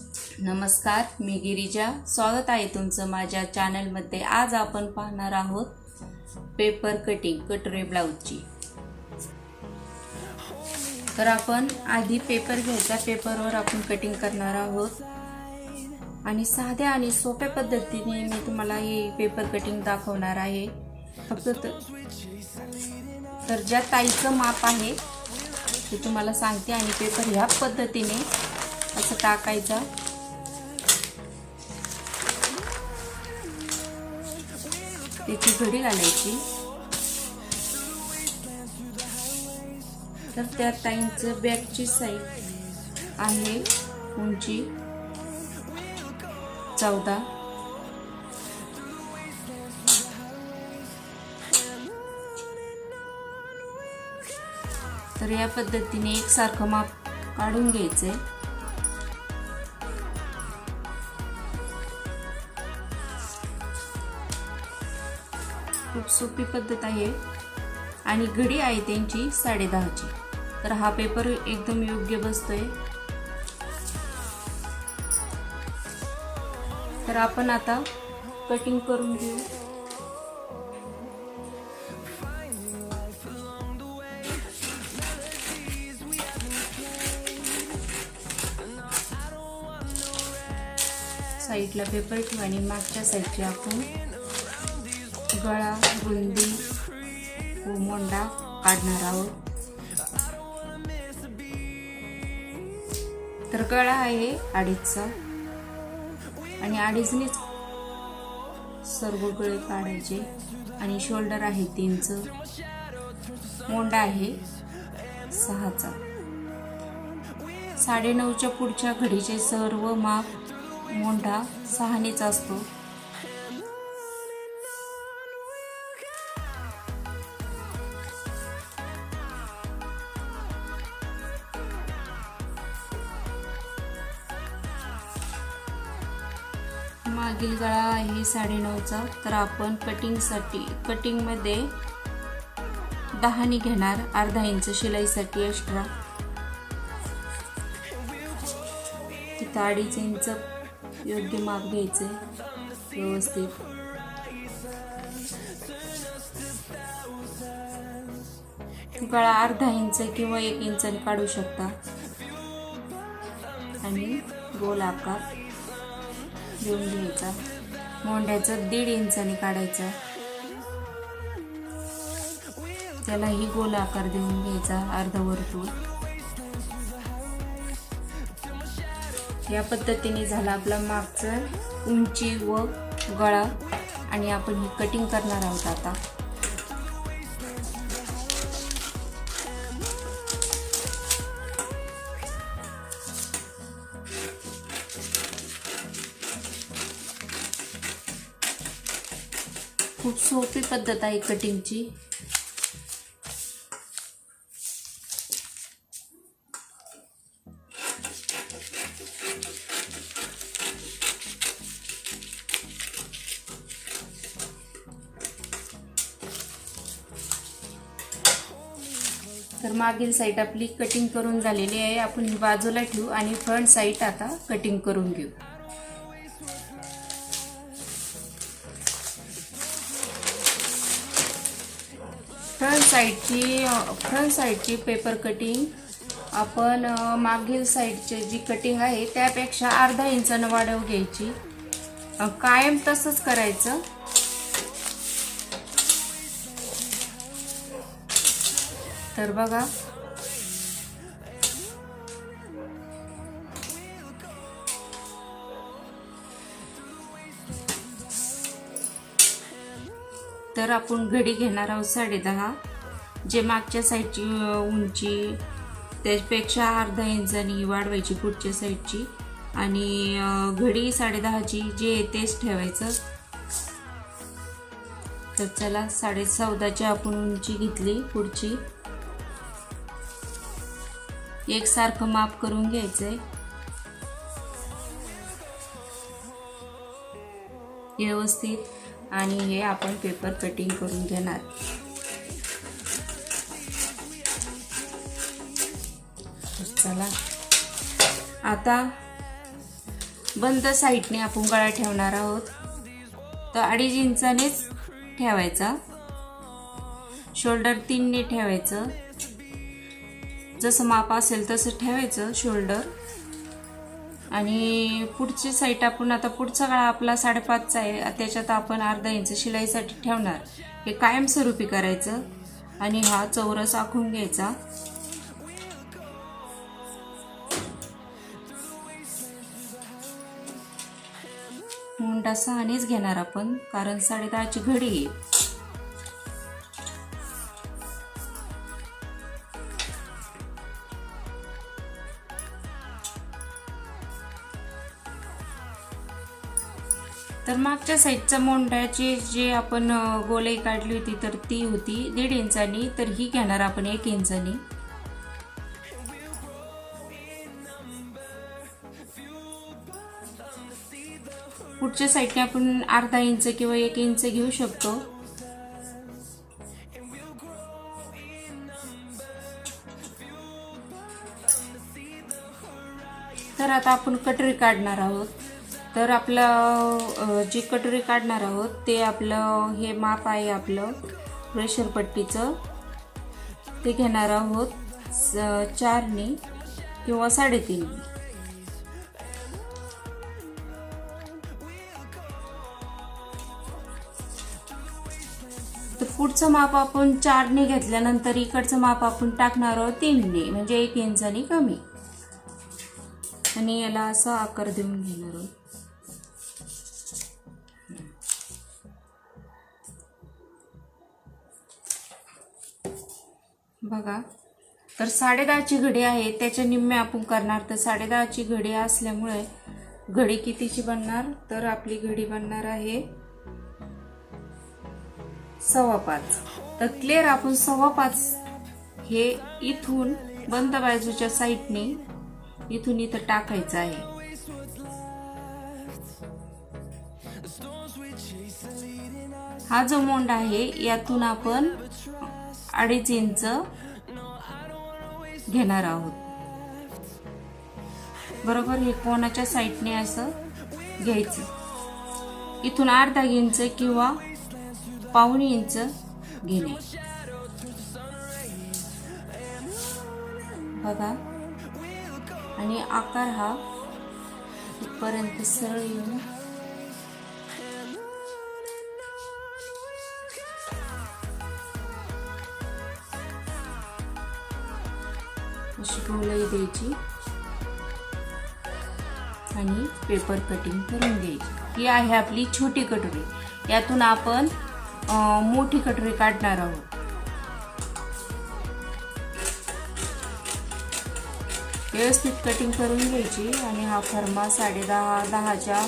नमस्कार, मी गिरिजा. स्वागत आहे तुमचं माझ्या चॅनलमध्ये. आज आपण पाहणार आहोत पेपर कटिंग कटोरी ब्लाऊजची. तर आपण आधी पेपर घ्यायचा, पेपरवर आपण कटिंग करणार आहोत आणि साध्या आणि सोप्या पद्धतीने मी तुम्हाला हे पेपर कटिंग दाखवणार आहे. फक्त तर ज्या ताईचं माप आहे ते तुम्हाला सांगते आणि पेपर ह्या पद्धतीने असं टाकायचा. त्याची घडी घालायची. तर त्या ताईंचं बॅकची साईड आहे उंची 14. तर या पद्धतीने एकसारखं माप काढून घ्यायचंय. खूप सोपी पद्धत आहे आणि घडी आहे त्यांची 10:30ची. तर हा पेपर एकदम योग्य बसतोय. तर आपण आता कटिंग करून घेऊ. साईडला पेपर ठेवू आणि मागच्या साईडची आपण गळा, रुंदी व मोंडा काढणार आहोत. तर गळा आहे 2.5चा आणि 2.5नेच सर्व गळे काढायचे आणि शोल्डर आहे 3चं. मोंडा आहे 6चा. 9.5च्या पुढच्या घडीचे सर्व माप मोंडा 6नेच असतो. मागील गळा आहे 9.5चा. तर आपण कटिंगमध्ये 10 घेणार. अर्धा इंच शिलाईसाठी एक्स्ट्रा. तिथं 2.5 इंच योग्य माप घ्यायचे व्यवस्थित. गळा अर्धा इंच किंवा 1 इंचाने काढू शकता आणि गोल आकार देऊन घ्यायचा. मोंड्याचं 1.5 इंचाने काढायचा. त्यालाही गोल आकार देऊन घ्यायचा, अर्धा वर्तुळ. या पद्धतीने झाला आपला मागचं उंची व गळा आणि आपण ही कटिंग करणार आहोत आता. खूप सोपी पद्धत आहे कटिंगची. तर मागील साईड आपली कटिंग करून झालेली आहे. आपण ही बाजूला ठेवू आणि फ्रंट साईड आता कटिंग करून घेऊ. फ्रंट साईडची पेपर कटिंग आपण मागील साईडची जी कटिंग आहे त्यापेक्षा अर्धा इंचानं वाढव घ्यायची. कायम तसंच करायचं. तर बघा, तर आपण घडी घेणार आहोत 10.5. जे मागच्या साईडची उंची त्यापेक्षा अर्धा इंचानी वाढवायची पुढच्या साईडची आणि घडी 10.5ची जे तेच ठेवायचं. तर चला 14.5ची आपण उंची घेतली. पुढची एकसारखं माप करून घ्यायचंय व्यवस्थित आणि हे आपण पेपर कटिंग करून घेणार. चला आता बंद साईडने आपण गळा ठेवणार आहोत, तर 2.5 इंचानेच ठेवायचा. शोल्डर 3 ने ठेवायचं, जसं माप असेल तसं ठेवायचं शोल्डर. आणि पुढची साईड आपण आता पुढचा गळा आपला 5.5 आहे, त्याच्यात आपण अर्धा इंच शिलाईसाठी ठेवणार. हे कायमस्वरूपी करायचं. आणि हा चौरस आखून घ्यायचा. मुंडा 6नेच घेणार आपण, कारण 10.5ची घडी आहे. तर मागच्या साईडच्या मोंड्याची जे आपण गोलाई काढली होती तर ती होती 1.5 इंचानी, तर ही घेणार आपण 1 इंचानी. पुढच्या साईडने आपण अर्धा इंच किंवा 1 इंच घेऊ शकतो. तर आता आपण कटोरी काढणार आहोत. तर आपलं जी कटोरी काढणार आहोत ते आपलं हे माप आहे आपलं प्रेशर पट्टीचं, ते घेणार आहोत 4ने किंवा 3.5. तर पुढचं माप आपण 4ने घेतल्यानंतर इकडचं माप आपण टाकणार आहोत 3ने, म्हणजे 1 इंचानी कमी. आणि याला असा आकार देऊन घेणार आहोत. बघा, तर 10.5ची घडी आहे, त्याच्या निम्मे आपण करणार. तर 10.5ची घडी असल्यामुळे घडी कितीची बनणार, तर आपली घडी बनणार आहे 5.25. तर क्लिअर आपण 5.25 हे इथून बंद बाजूच्या साईडने इथून इथं टाकायचं आहे. हा जो मोंड आहे यातून आपण 2.5 इंच घेणार आहोत. बरोबर हे कोणाच्या साईडने असं घ्यायचं. इथून अर्धा इंच किंवा पाऊण इंच घेणे. बघा, आणि आकार हा इथपर्यंत सरळ येऊन अशी गोलाई द्यायची आणि पेपर कटिंग करून घ्यायची. ही आहे आपली छोटी कटोरी. यातून आपण मोठी कटोरी काढणार आहोत. व्यवस्थित कटिंग करून घ्यायची आणि हा फर्मा 10.5 10च्या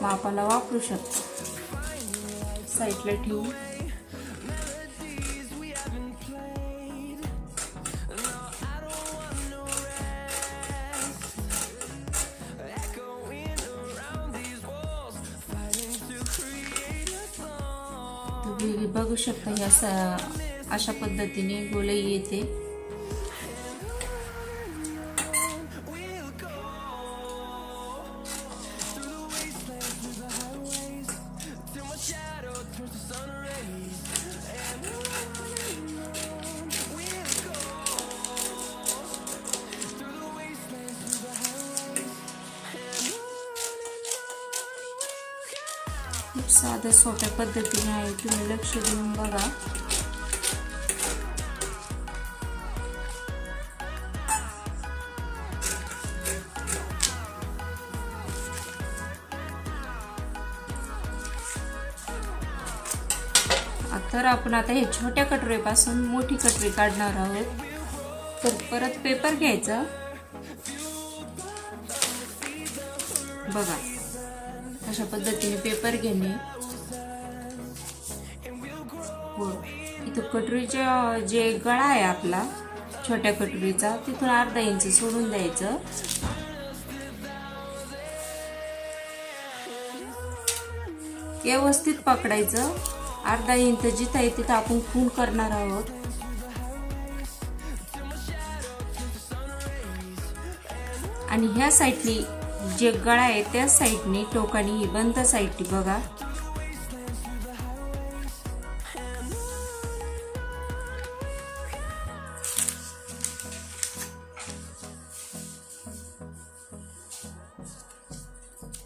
मापाला वापरू शकतो. साईडला ठेवू. तुम्ही बघू शकता ह्या अशा पद्धतीने गोलाई येते. खूप साध्या सोप्या पद्धतीने आहे, तुम्ही लक्ष देऊन बघा. तर आपण आता हे छोट्या कटोरीपासून मोठी कटोरी काढणार आहोत. तर परत पेपर घ्यायचा. बघा, अशा पद्धतीने पेपर घेणे. हो, इथं कटोरीच्या जे गळा आहे आपला छोट्या कटोरीचा तिथून अर्धा इंच सोडून द्यायचं. व्यवस्थित पकडायचं. अर्धा इंच जिथं आहे तिथं आपण खूण करणार आहोत. आणि ह्या साईडनी जे गळा आहे त्या साईडनी टोकानी ही बंद साईडनी बघा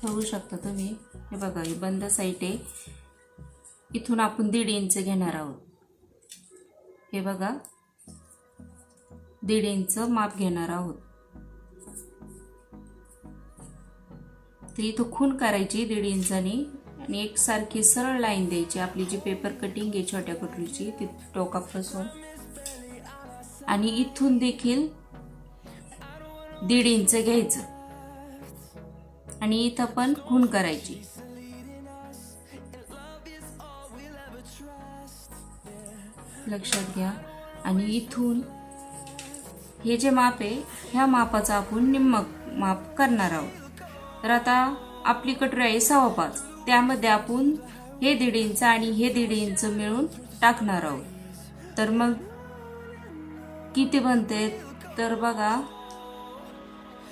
बघू शकता तुम्ही. हे बघा ही बंद साईड आहे. इथून आपण 1.5 इंच घेणार आहोत. हे बघा 1.5 इंच माप घेणार आहोत. तर इथं खून करायची 1.5 इंचानी आणि एक सारखी सरळ लाईन द्यायची. आपली जी पेपर कटिंग आहे छोट्या कटोरीची ती टोकापासून आणि इथून देखील 1.5 इंच घ्यायचं आणि इथं पण खून करायची. लक्षात घ्या. आणि इथून हे जे माप आहे ह्या मापाचं आपण निम्म माप करणार आहोत. तर आता आपली कटोरी आहे 5.25 त्यामध्ये आपण हे 1.5 इंच आणि हे 1.5 इंच मिळून टाकणार आहोत. तर मग किती बनते तर बघा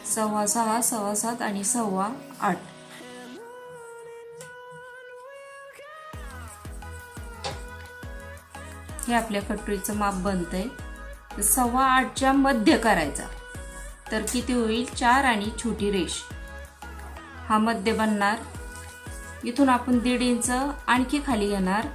6.25 6.7 आणि 7.25. हे आपल्या कटोरीचं माप बनतंय. 7.25च्या मध्य करायचा. तर किती होईल 4 आणि छोटी रेष हा मध्य बनणार. इथून आपण 1.5 इंच आणखी खाली घेणार.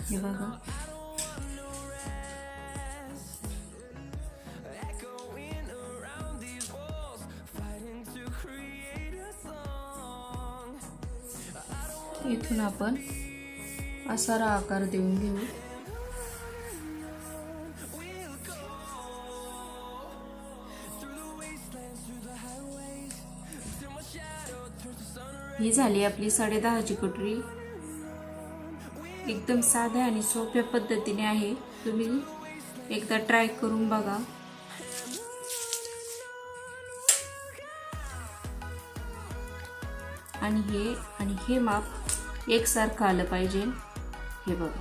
हे बघा इथून आपण असा आकार देऊन घेऊ. ही झाली आपली 10.5ची कटोरी. एकदम साध्या आणि सोप्या पद्धतीने आहे. तुम्ही एकदा ट्राय करून बघा. आणि हे माप एकसारखं आलं पाहिजे. हे बघा.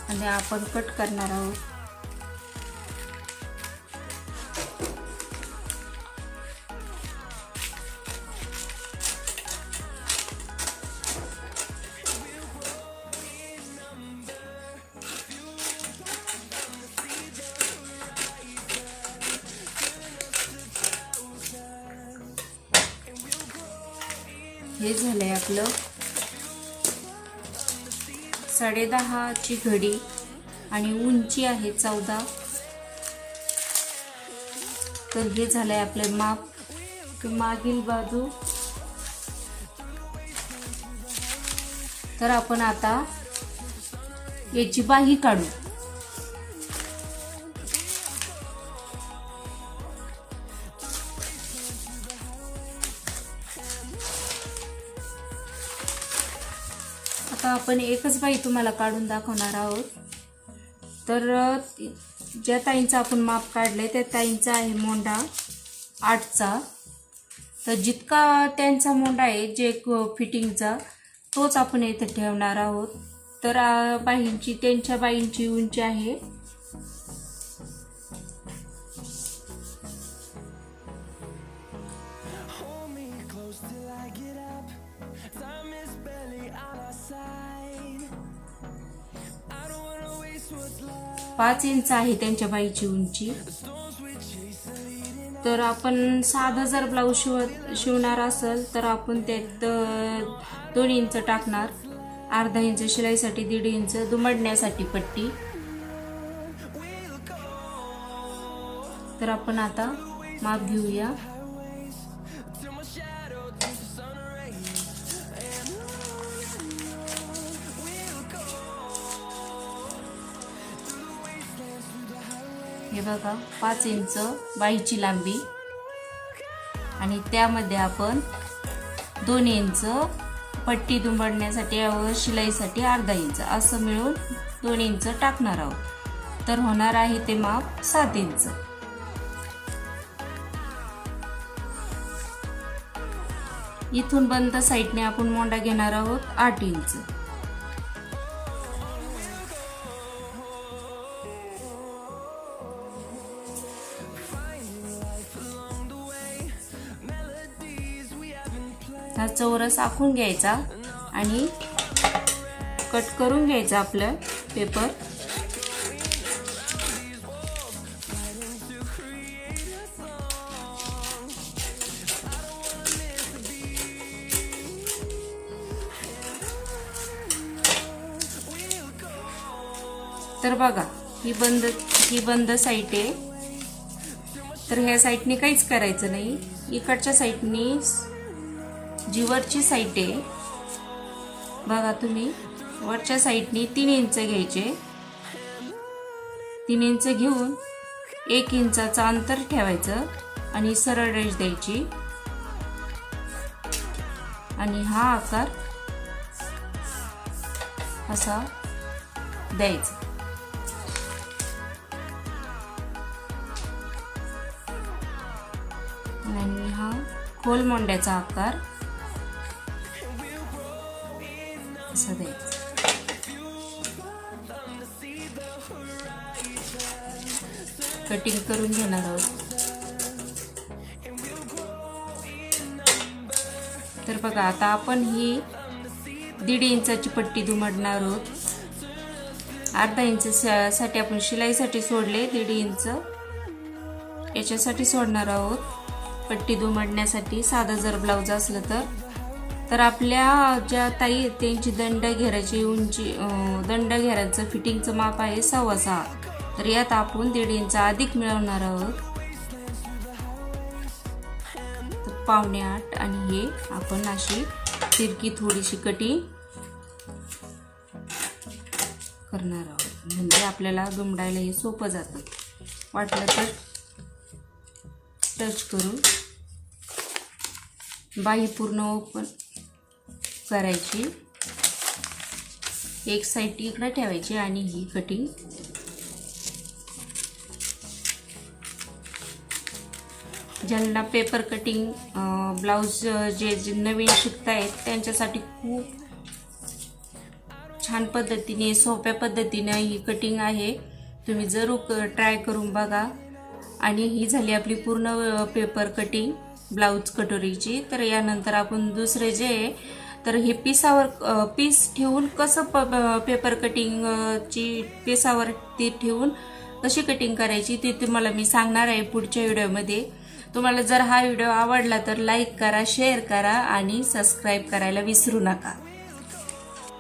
आणि आपण कट करणार आहोत. हे झालंय आपलं 10.5ची घडी आणि उंची आहे 14. तर हे झालंय आपलं माप. मागील बाजू तर आपण आता याची बाही काढू. आता आपण एकच बाही तुम्हाला काढून दाखवणार आहोत. तर ज्या ताईंचा आपण माप काढलंय त्या ताईंचा आहे मोंढा 8चा. तर जितका त्यांचा मोंढा आहे जे फिटिंगचा तोच आपण इथे ठेवणार आहोत. तर त्यांच्या बाईंची उंची आहे 5 इंच आहे त्यांच्या बाईची उंची. तर आपण साधा जर ब्लाऊज शिवणार असेल तर आपण त्यात 2 इंच टाकणार. अर्धा इंच शिलाईसाठी, 1.5 इंच दुमडण्यासाठी पट्टी. तर आपण आता माप घेऊया. हे बघा 5 इंच बाहीची लांबी आणि त्यामध्ये आपण 2 इंच पट्टी दुमडण्यासाठी व शिलाईसाठी अर्धा इंच असं मिळून 2 इंच टाकणार आहोत. तर होणार आहे ते माप 7 इंच. इथून बंद साईडने आपण मोंडा घेणार आहोत 8 इंच. हा चौरस आखून घ्यायचा आणि कट करून घ्यायचा आपलं पेपर. तर बघा ही बंद साईड आहे. तर ह्या साईडने काहीच करायचं नाही. इकडच्या साईडने जी वरची साईड आहे बघा तुम्ही, वरच्या साईडने 3 इंच घ्यायचे. 3 इंच घेऊन 1 इंचाचं अंतर ठेवायचं आणि सरळ रेष द्यायची आणि हा आकार असा द्यायचा. आणि हा खोल मोंड्याचा आकार असा द्यायचा. कटिंग करून घेणार आहोत. तर बघा आता आपण ही 1.5 इंचाची पट्टी दुमडणार आहोत. अर्धा इंच साठी आपण शिलाईसाठी सोडले 1.5 इंच, याच्यासाठी सोडणार आहोत पट्टी दुमडण्यासाठी. साधा जर ब्लाउज असलं तर आपल्या ज्या ताई त्यांची दंड घेराची उंची, दंड घेराचं फिटिंगचं माप आहे 6.25. तर यात आपण 1.5 इंच अधिक मिळवणार आहोत. तर 7.25 आणि हे आपण अशी तिरकी थोडीशी कटिंग करणार आहोत, म्हणजे आपल्याला दुमडायला हे सोपं जातं. वाटलं तर टच करून बाही पूर्ण ओपन करायची. एक साईड इकडे ठेवायची आणि ही कटिंग ज्यांना पेपर कटिंग ब्लाउज जे नवीन शिकतायत त्यांच्यासाठी खूप छान पद्धतीने, सोप्या पद्धतीने ही कटिंग आहे. तुम्ही जरूर ट्राय करून बघा. आणि ही झाली आपली पूर्ण पेपर कटिंग ब्लाउज कटोरीची. तर यानंतर आपण दुसरे जे तर हे पीस ठेवून कसं पेपर कटिंगची पीसावर ती ठेवून कशी कटिंग करायची ते तुम्हाला मी सांगणार आहे पुढच्या व्हिडिओमध्ये. तुम्हाला जर हा व्हिडिओ आवडला तर लाईक करा, शेअर करा आणि सबस्क्राईब करायला विसरू नका.